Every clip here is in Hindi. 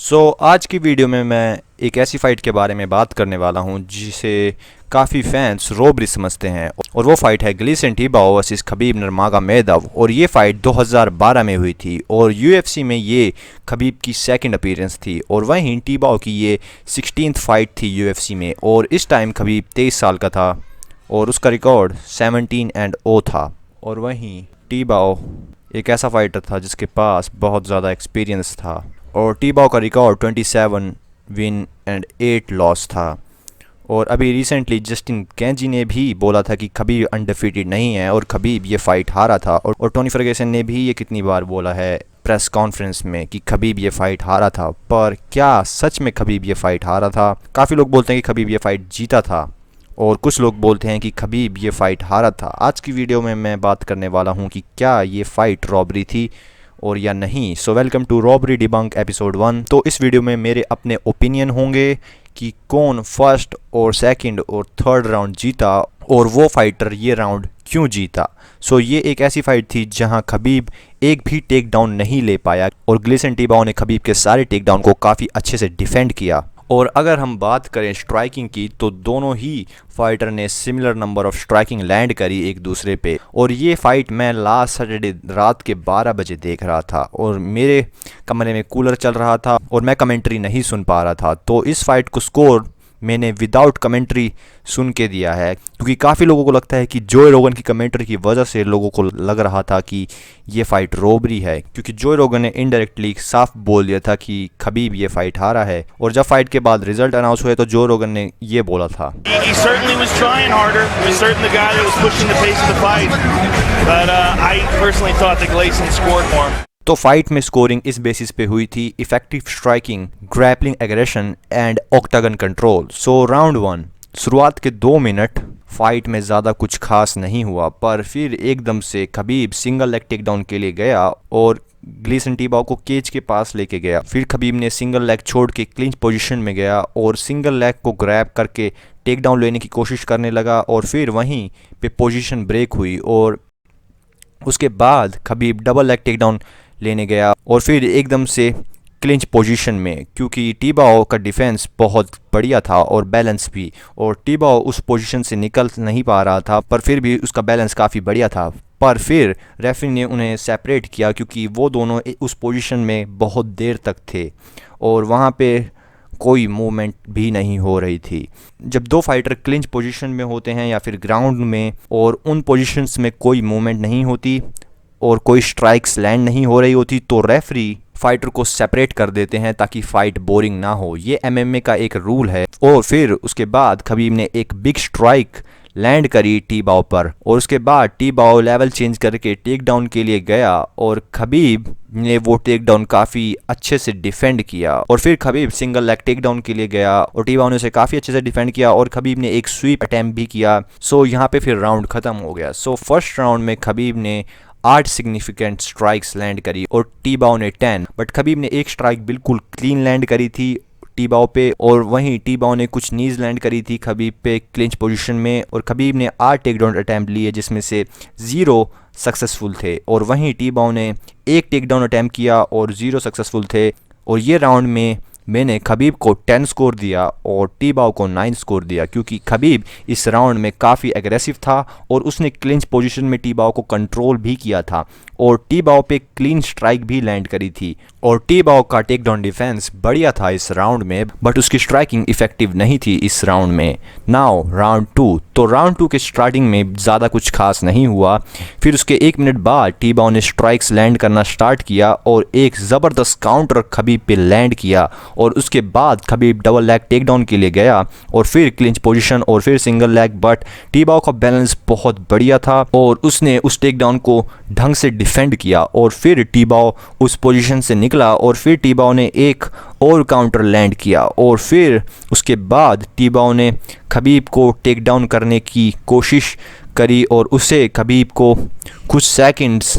आज की वीडियो में मैं एक ऐसी फ़ाइट के बारे में बात करने वाला हूं जिसे काफ़ी फैंस रोबरी समझते हैं और वो फ़ाइट है ग्लीसन टिबाओ वर्सेस खबीब नurmagomedov। और ये फ़ाइट 2012 में हुई थी और यूएफसी में ये खबीब की सेकंड अपीयरेंस थी और वहीं टिबाओ की ये 16th फाइट थी यूएफसी में। और इस टाइम खबीब 23 साल का था और उसका रिकॉर्ड 17-0 था। और वहीं टिबाओ एक ऐसा फाइटर था जिसके पास बहुत ज़्यादा एक्सपीरियंस था और टिबाओ का रिकॉर्ड 27 विन एंड 8 लॉस था। और अभी रिसेंटली जस्टिन कैंजी ने भी बोला था कि खबीब अनडिफीटेड नहीं है और खबीब ये फ़ाइट हारा था। और टोनी फर्गुसन ने भी ये कितनी बार बोला है प्रेस कॉन्फ्रेंस में कि खबीब ये फ़ाइट हारा था। पर क्या सच में खबीब ये फ़ाइट हारा था? काफ़ी लोग बोलते हैं कि खबीब ये फ़ाइट जीता था और कुछ लोग बोलते हैं कि खबीब ये फ़ाइट हारा था। आज की वीडियो में मैं बात करने वाला हूँ कि क्या ये फ़ाइट रॉबरी थी और या नहीं। So welcome to robbery debunk episode 1। तो इस वीडियो में मेरे अपने ओपिनियन होंगे कि कौन फर्स्ट और सेकंड और थर्ड राउंड जीता और वो फाइटर ये राउंड क्यों जीता। ये एक ऐसी फाइट थी जहां खबीब एक भी टेक डाउन नहीं ले पाया और ग्लीसन टिबाओ ने खबीब के सारे टेक डाउन को काफ़ी अच्छे से डिफेंड किया। और अगर हम बात करें स्ट्राइकिंग की तो दोनों ही फाइटर ने similar number of striking land करी एक दूसरे पे। और ये फाइट मैं लास्ट सैटरडे रात के 12 बजे देख रहा था और मेरे कमरे में कूलर चल रहा था और मैं कमेंट्री नहीं सुन पा रहा था। तो इस फाइट को स्कोर मैंने विदाउट कमेंट्री सुन के दिया है क्योंकि काफ़ी लोगों को लगता है कि जोए रोगन की कमेंट्री की वजह से लोगों को लग रहा था कि ये फ़ाइट रोबरी है, क्योंकि जोए रोगन ने इनडायरेक्टली साफ बोल दिया था कि खबीब ये फ़ाइट हारा है। और जब फाइट के बाद रिजल्ट अनाउंस हुए तो जोए रोगन ने ये बोला था तो फाइट में स्कोरिंग इस बेसिस पे हुई थी effective striking, grappling aggression and octagon control. Round 1 शुरुआत के 2 मिनट फाइट में ज़्यादा कुछ खास नहीं हुआ, पर फिर एकदम से Khabib single leg takedown के लिए गया और ग्लीसन टिबाओ को केज के पास लेके गया। फिर खबीब ने सिंगल लेग छोड़ के क्लिंच पोजीशन में गया और सिंगल लेग को ग्रैब करके टेक डाउन लेने की कोशिश करने लगा और फिर वहीं पे पोजीशन ब्रेक हुई और उसके बाद Khabib double leg takedown लेने गया और फिर एकदम से क्लिंच पोजीशन में, क्योंकि टिबाओ का डिफेंस बहुत बढ़िया था और बैलेंस भी, और टिबाओ उस पोजीशन से निकल नहीं पा रहा था पर फिर भी उसका बैलेंस काफ़ी बढ़िया था। पर फिर रेफरी ने उन्हें सेपरेट किया क्योंकि वो दोनों उस पोजीशन में बहुत देर तक थे और वहाँ पे कोई मूवमेंट भी नहीं हो रही थी। जब दो फाइटर क्लिंच पोजीशन में होते हैं या फिर ग्राउंड में और उन पोजीशंस में कोई मूवमेंट नहीं होती और कोई स्ट्राइक्स लैंड नहीं हो रही होती तो रेफरी फाइटर को सेपरेट कर देते हैं ताकि फाइट बोरिंग ना हो। ये एमएमए का एक रूल है। और फिर उसके बाद खबीब ने एक बिग स्ट्राइक लैंड करी टिबाओ पर और उसके बाद टिबाओ लेवल चेंज करके टेक डाउन के लिए गया और खबीब ने वो टेक डाउन काफ़ी अच्छे से डिफेंड किया। और फिर Khabib single leg takedown के लिए गया और टिबाओ ने उसे काफ़ी अच्छे से डिफेंड किया और खबीब ने एक स्वीप अटैम्प्ट भी किया। यहाँ पे फिर राउंड ख़त्म हो गया। फर्स्ट राउंड में खबीब ने 8 सिग्निफिकेंट स्ट्राइक्स लैंड करी और टिबाओ ने 10, बट खबीब ने एक स्ट्राइक बिल्कुल क्लीन लैंड करी थी टिबाओ पे और वहीं टिबाओ ने कुछ नीज लैंड करी थी खबीब पे क्लिंच पोजीशन में। और खबीब ने 8 टेक डाउन अटैम्प्ट लिए जिसमें से 0 सक्सेसफुल थे और वहीं टिबाओ ने एक टेक डाउन अटैम्प्ट किया और 0 सक्सेसफुल थे। और ये राउंड में मैंने खबीब को 10 स्कोर दिया और टिबाओ को 9 स्कोर दिया क्योंकि खबीब इस राउंड में काफ़ी एग्रेसिव था और उसने क्लिंच पोजीशन में टिबाओ को कंट्रोल भी किया था और टिबाओ पे क्लीन स्ट्राइक भी लैंड करी थी। और टिबाओ का टेक डाउन डिफेंस बढ़िया था इस राउंड में, बट उसकी स्ट्राइकिंग इफेक्टिव नहीं थी इस राउंड में। Now round 2। राउंड 2 के स्टार्टिंग में ज़्यादा कुछ खास नहीं हुआ। फिर उसके 1 मिनट बाद टिबाओ ने स्ट्राइक्स लैंड करना स्टार्ट किया और एक ज़बरदस्त काउंटर खबीब पे लैंड किया और उसके बाद Khabib double leg takedown के लिए गया और फिर क्लिंच पोजीशन और फिर सिंगल लेग। बट टिबाओ का बैलेंस बहुत बढ़िया था और उसने उस टेक डाउन को ढंग से डिफेंड किया और फिर टिबाओ उस पोजीशन से निकला और फिर टिबाओ ने एक और काउंटर लैंड किया और फिर उसके बाद टिबाओ ने खबीब को टेक डाउन करने की कोशिश करी और उसे खबीब को कुछ सेकंड्स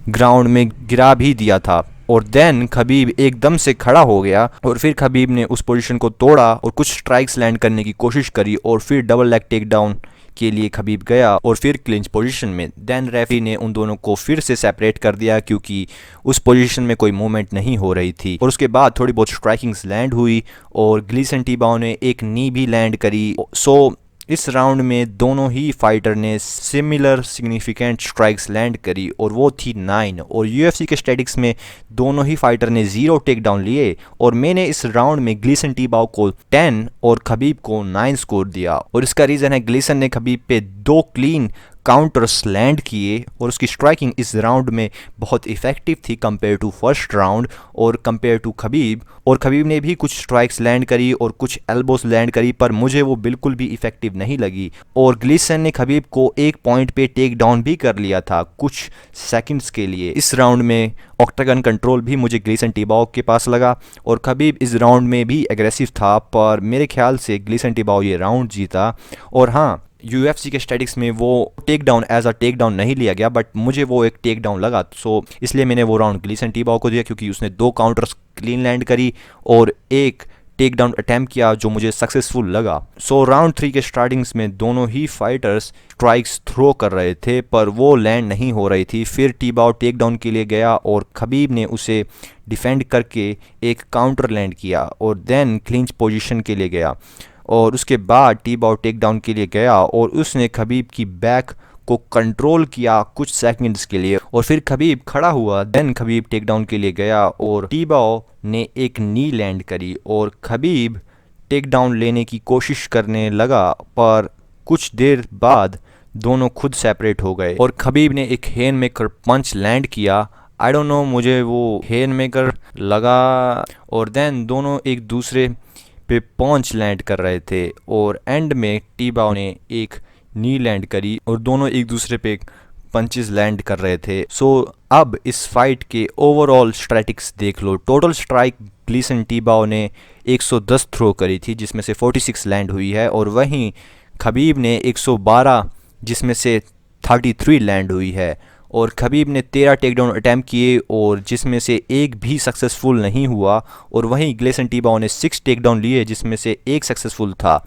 ग्राउंड में गिरा भी दिया था। और देन खबीब एकदम से खड़ा हो गया और फिर खबीब ने उस पोजीशन को तोड़ा और कुछ स्ट्राइक्स लैंड करने की कोशिश करी और फिर डबल लेग टेक डाउन के लिए खबीब गया और फिर क्लिंच पोजीशन में। देन रेफरी ने उन दोनों को फिर से सेपरेट कर दिया क्योंकि उस पोजीशन में कोई मूवमेंट नहीं हो रही थी। और उसके बाद थोड़ी बहुत स्ट्राइकिंग्स लैंड हुई और ग्लीसन टिबाओ ने एक नी भी लैंड करी। सो इस राउंड में दोनों ही फाइटर ने सिमिलर सिग्निफिकेंट स्ट्राइक्स लैंड करी और वो थी 9। और यूएफसी के स्टैटिक्स में दोनों ही फाइटर ने 0 टेक डाउन लिए और मैंने इस राउंड में ग्लीसन टिबाओ को 10 और खबीब को 9 स्कोर दिया। और इसका रीज़न है ग्लीसन ने खबीब पे 2 क्लीन काउंटर्स लैंड किए और उसकी स्ट्राइकिंग इस राउंड में बहुत इफेक्टिव थी कंपेयर टू फर्स्ट राउंड और कंपेयर टू खबीब। और खबीब ने भी कुछ स्ट्राइक्स लैंड करी और कुछ एल्बोस लैंड करी, पर मुझे वो बिल्कुल भी इफेक्टिव नहीं लगी। और ग्लीसन ने खबीब को एक पॉइंट पे टेक डाउन भी कर लिया था कुछ सेकंड्स के लिए। इस राउंड में ऑक्टागन कंट्रोल भी मुझे ग्लीसन टिबाओ के पास लगा और खबीब इस राउंड में भी एग्रेसिव था, पर मेरे ख्याल से ग्लीसन टिबाओ ये राउंड जीता। और हाँ, यूएफसी के स्टैटिक्स में वो takedown as a takedown नहीं लिया गया, बट मुझे वो एक टेक डाउन लगा, सो इसलिए मैंने वो राउंड ग्लीसन टिबाओ को दिया क्योंकि उसने 2 काउंटर्स क्लीन लैंड करी और एक टेक डाउन अटैम्प्ट किया जो मुझे सक्सेसफुल लगा। सो राउंड 3 के स्टार्टिंग्स में दोनों ही फाइटर्स स्ट्राइक्स थ्रो कर रहे थे पर वो लैंड नहीं हो रही थी। फिर टिबाओ टेक डाउन के लिए गया और खबीब ने उसे डिफेंड करके एक काउंटर लैंड किया और देन क्लिंच पोजीशन के लिए गया। और उसके बाद टिबाओ टेक डाउन के लिए गया और उसने खबीब की बैक को कंट्रोल किया कुछ सेकंड्स के लिए और फिर खबीब खड़ा हुआ। देन खबीब टेक डाउन के लिए गया और टिबाओ ने एक नी लैंड करी और खबीब टेक डाउन लेने की कोशिश करने लगा, पर कुछ देर बाद दोनों खुद सेपरेट हो गए और खबीब ने एक हेन मेकर पंच लैंड किया। आई डोंट नो, मुझे वो हेन मेकर लगा। और देन दोनों एक दूसरे पे पंच लैंड कर रहे थे और एंड में टिबाओ ने एक नी लैंड करी और दोनों एक दूसरे पे पंचेस लैंड कर रहे थे। सो अब इस फाइट के ओवरऑल स्ट्रैटिक्स देख लो। टोटल स्ट्राइक ग्लीसन टिबाओ ने 110 थ्रो करी थी जिसमें से 46 लैंड हुई है और वहीं खबीब ने 112 जिसमें से 33 लैंड हुई है। और खबीब ने 13 टेकडाउन अटैम्प्ट किए और जिसमें से एक भी सक्सेसफुल नहीं हुआ और वहीं ग्लीसन टिबाओ ने 6 टेकडाउन लिए जिसमें से एक सक्सेसफुल था।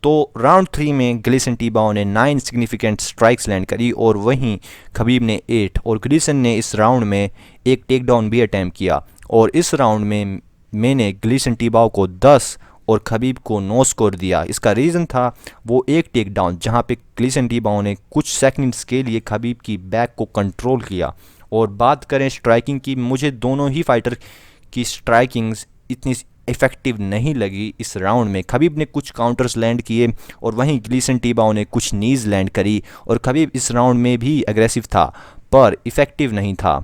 तो राउंड 3 में ग्लीसन टिबाओ ने 9 सिग्निफिकेंट स्ट्राइक्स लैंड करी और वहीं खबीब ने 8 और ग्लीसन ने इस राउंड में एक टेकडाउन भी अटैम्प्ट किया। और इस राउंड में मैंने ग्लीसन टिबाओ को 10 और खबीब को 9 स्कोर दिया। इसका रीज़न था वो एक टेक डाउन जहाँ पे ग्लीसन टिबाओ ने कुछ सेकंड्स के लिए खबीब की बैक को कंट्रोल किया। और बात करें स्ट्राइकिंग की, मुझे दोनों ही फाइटर की स्ट्राइकिंग्स इतनी इफ़ेक्टिव नहीं लगी इस राउंड में। खबीब ने कुछ काउंटर्स लैंड किए और वहीं ग्लीसन टिबाओ ने कुछ नीज लैंड करी और खबीब इस राउंड में भी एग्रेसिव था पर इफ़ेक्टिव नहीं था।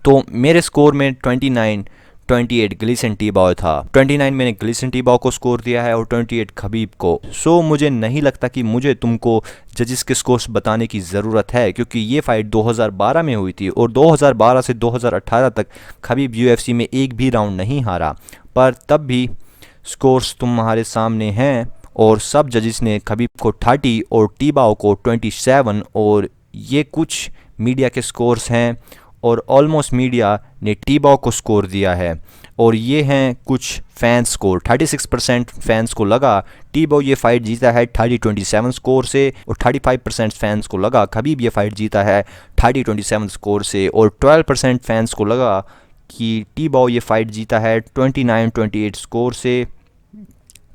तो मेरे स्कोर में 29-28 ग्लीसन टिबाओ था। 29 मैंने ग्लीसन टिबाओ को स्कोर दिया है और 28 खबीब को। सो मुझे नहीं लगता कि मुझे तुमको जजेस के स्कोर्स बताने की ज़रूरत है क्योंकि ये फ़ाइट 2012 में हुई थी और 2012 से 2018 तक खबीब यूएफसी में एक भी राउंड नहीं हारा, पर तब भी स्कोर्स तुम्हारे सामने हैं और सब जजेस ने खबीब को 30 और टिबाओ को 27 और ये कुछ मीडिया के स्कोर्स हैं और ऑलमोस्ट मीडिया ने टिबाओ को स्कोर दिया है और ये हैं कुछ फैंस स्कोर। 36% फैंस को लगा टिबाओ ये फाइट जीता है 30-27 स्कोर से और 35% फैंस को लगा खबीब ये फाइट जीता है 30-27 स्कोर से और 12% फैंस को लगा कि टिबाओ ये फाइट जीता है 29-28 स्कोर से,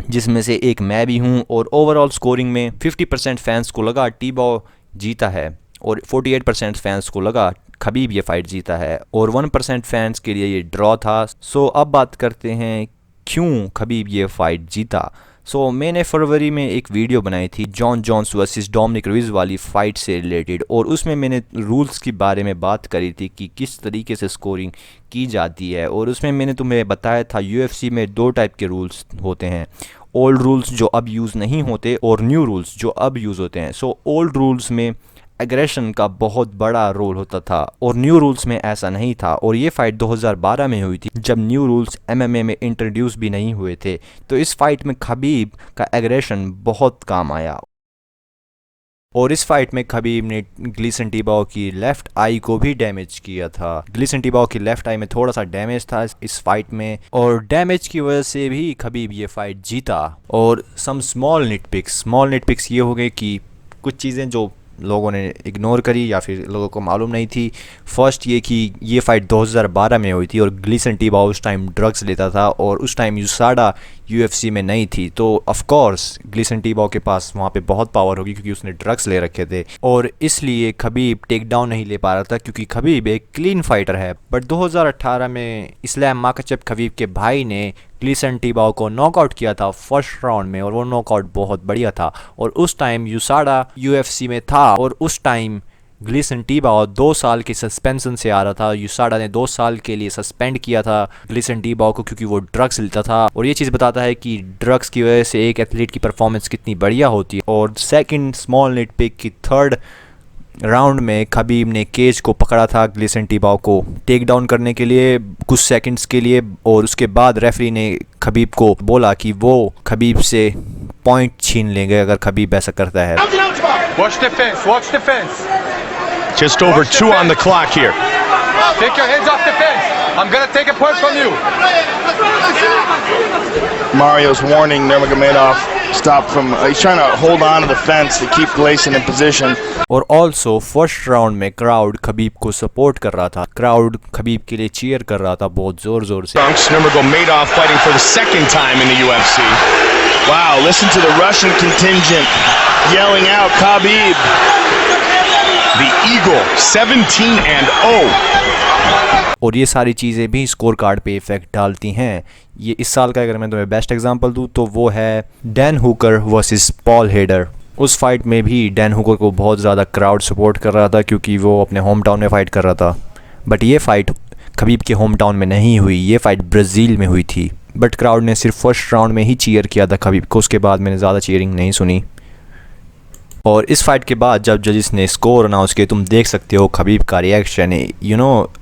जिसमें से एक मैं भी हूँ। और ओवरऑल स्कोरिंग में 50% फैंस को लगा टिबाओ जीता है और 48% फैंस को लगा खबीब ये फाइट जीता है और 1% फैंस के लिए ये ड्रॉ था। सो अब बात करते हैं क्यों खबीब ये फाइट जीता। सो मैंने फरवरी में एक वीडियो बनाई थी Jon Jones versus Dominick Reyes वाली फ़ाइट से रिलेटेड और उसमें मैंने रूल्स के बारे में बात करी थी कि किस तरीके से स्कोरिंग की जाती है। और उसमें मैंने तुम्हें बताया था यूएफसी में 2 टाइप के रूल्स होते हैं, ओल्ड रूल्स जो अब यूज़ नहीं होते और न्यू रूल्स जो अब यूज़ होते हैं। सो ओल्ड रूल्स में एग्रेशन का बहुत बड़ा रोल होता था और न्यू रूल्स में ऐसा नहीं था और ये फाइट 2012 में हुई थी जब न्यू रूल्स एमएमए में इंट्रोड्यूस भी नहीं हुए थे। तो इस फाइट में खबीब का एग्रेशन बहुत काम आया और इस फाइट में खबीब ने ग्लीसन टिबाओ की लेफ्ट आई को भी डैमेज किया था। ग्लीसन टिबाओ की लेफ्ट आई में थोड़ा सा डैमेज था इस फाइट में और डैमेज की वजह से भी खबीब ये फाइट जीता। और सम स्मॉल निटपिक्स ये हो गए कि कुछ चीज़ें जो लोगों ने इग्नोर करी या फिर लोगों को मालूम नहीं थी। फर्स्ट ये कि ये फ़ाइट 2012 में हुई थी और ग्लीसन टीबाओ उस टाइम ड्रग्स लेता था और उस टाइम यूसाडा UFC में नहीं थी, तो ऑफ कोर्स ग्लीसन टीबाओ के पास वहाँ पे बहुत पावर होगी क्योंकि उसने ड्रग्स ले रखे थे और इसलिए खबीब टेक डाउन नहीं ले पा रहा था क्योंकि खबीब एक क्लीन फाइटर है। बट 2018 में इस्लाम माखाचेव खबीब के भाई ने ग्लीसन टीबाओ को नॉकआउट किया था फर्स्ट राउंड में और वो नॉकआउट बहुत बढ़िया था और उस टाइम यूसाडा UFC में था और उस टाइम ग्लीसन टीबाओ 2 साल के सस्पेंशन से आ रहा था। यूसाडा ने 2 साल के लिए सस्पेंड किया था ग्लीसन टीबाओ को क्योंकि वो ड्रग्स लेता था और ये चीज़ बताता है कि ड्रग्स की वजह से एक एथलीट की परफॉर्मेंस कितनी बढ़िया होती है। और सेकंड स्मॉल नेट पिक की थर्ड राउंड में खबीब ने केज को पकड़ा था ग्लीसन टीबाओ को टेक डाउन करने के लिए कुछ सेकंड्स के लिए और उसके बाद रेफरी ने खबीब को बोला कि वो खबीब से पॉइंट छीन लेंगे अगर खबीब ऐसा करता है। Watch defense, watch defense. Just over 2 on the clock here. Take your hands off the fence. I'm gonna take a point from you. Mario's warning Nurmagomedov stop from. He's trying to hold on to the fence to keep Gleason in position. और ऑल्सो फर्स्ट राउंड में क्राउड खबीब को सपोर्ट कर रहा था, क्राउड खबीब के लिए चीयर कर रहा था बहुत जोर जोर से। Nurmagomedov fighting for the second time in the UFC. Wow, listen to the Russian contingent yelling out Khabib. The Eagle 17-0. और ये सारी चीज़ें भी स्कोर कार्ड पे इफेक्ट डालती हैं। ये इस साल का अगर मैं तुम्हें बेस्ट एग्जांपल दूँ तो वो है Dan Hooker versus Paul header. उस फाइट में भी डैन हुकर को बहुत ज़्यादा क्राउड सपोर्ट कर रहा था क्योंकि वो अपने होम टाउन में फ़ाइट कर रहा था। बट ये फ़ाइट खबीब के होम टाउन में नहीं हुई, ये फ़ाइट ब्राज़ील में हुई थी। बट क्राउड ने सिर्फ फर्स्ट राउंड में ही चीयर किया था खबीब को, उसके बाद मैंने ज़्यादा चीयरिंग नहीं सुनी। और इस फाइट के बाद जब जजिस ने स्कोर अनाउंस किए तुम देख सकते हो खबीब का रिएक्शन।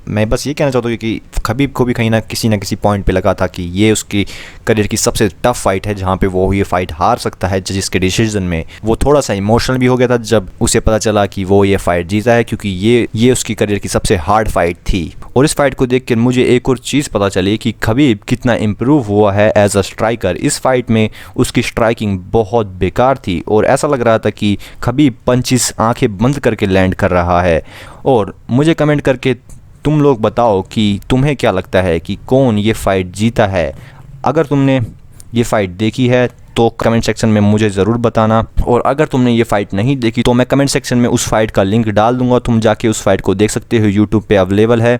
मैं बस ये कहना चाहता हूँ कि खबीब को भी कहीं ना किसी पॉइंट पे लगा था कि ये उसकी करियर की सबसे टफ फाइट है जहाँ पे वो ये फाइट हार सकता है जजिस के डिसीजन में। वो थोड़ा सा इमोशनल भी हो गया था जब उसे पता चला कि वो ये फाइट जीता है क्योंकि ये उसकी करियर की सबसे हार्ड फाइट थी। और इस फाइट को देख कर मुझे एक और चीज़ पता चली कि खबीब कितना इम्प्रूव हुआ है एज अ स्ट्राइकर। इस फाइट में उसकी स्ट्राइकिंग बहुत बेकार थी और ऐसा लग रहा था कि खबीब पंचिस आंखें बंद करके लैंड कर रहा है। और मुझे कमेंट करके तुम लोग बताओ कि तुम्हें क्या लगता है कि कौन ये फ़ाइट जीता है। अगर तुमने ये फ़ाइट देखी है तो कमेंट सेक्शन में मुझे ज़रूर बताना और अगर तुमने ये फ़ाइट नहीं देखी तो मैं कमेंट सेक्शन में उस फाइट का लिंक डाल दूंगा, तुम जाके उस फाइट को देख सकते हो, यूट्यूब पे अवेलेबल है।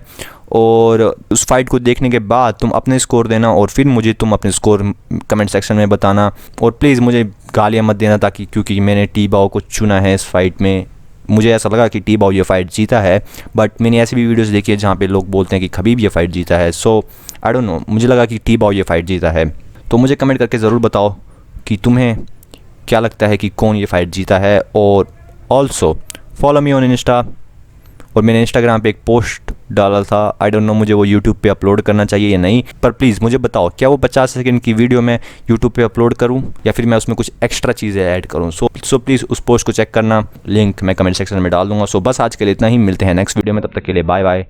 और उस फाइट को देखने के बाद तुम अपने स्कोर देना और फिर मुझे तुम अपने स्कोर कमेंट सेक्शन में बताना। और प्लीज़ मुझे गालियाँ मत देना ताकि क्योंकि मैंने टीबाओ को चुना है इस फाइट में, मुझे ऐसा लगा कि टीबाओ ये फ़ाइट जीता है। बट मैंने ऐसी भी वीडियोस देखी है जहाँ पे लोग बोलते हैं कि खबीब ये फ़ाइट जीता है। सो आई डोंट नो, मुझे लगा कि टीबाओ ये फ़ाइट जीता है। तो मुझे कमेंट करके ज़रूर बताओ कि तुम्हें क्या लगता है कि कौन ये फ़ाइट जीता है। और also follow me on Insta, और मैंने इंस्टाग्राम पे एक पोस्ट डाला था, आई डोंट नो मुझे वो यूट्यूब पे अपलोड करना चाहिए या नहीं, पर प्लीज़ मुझे बताओ क्या वो 50 सेकंड की वीडियो मैं यूट्यूब पे अपलोड करूं या फिर मैं उसमें कुछ एक्स्ट्रा चीज़ें ऐड करूं। सो प्लीज़ उस पोस्ट को चेक करना, लिंक मैं कमेंट सेक्शन में डाल दूंगा। सो बस आज के लिए इतना ही, मिलते हैं नेक्स्ट वीडियो में, तब तक के लिए बाय बाय।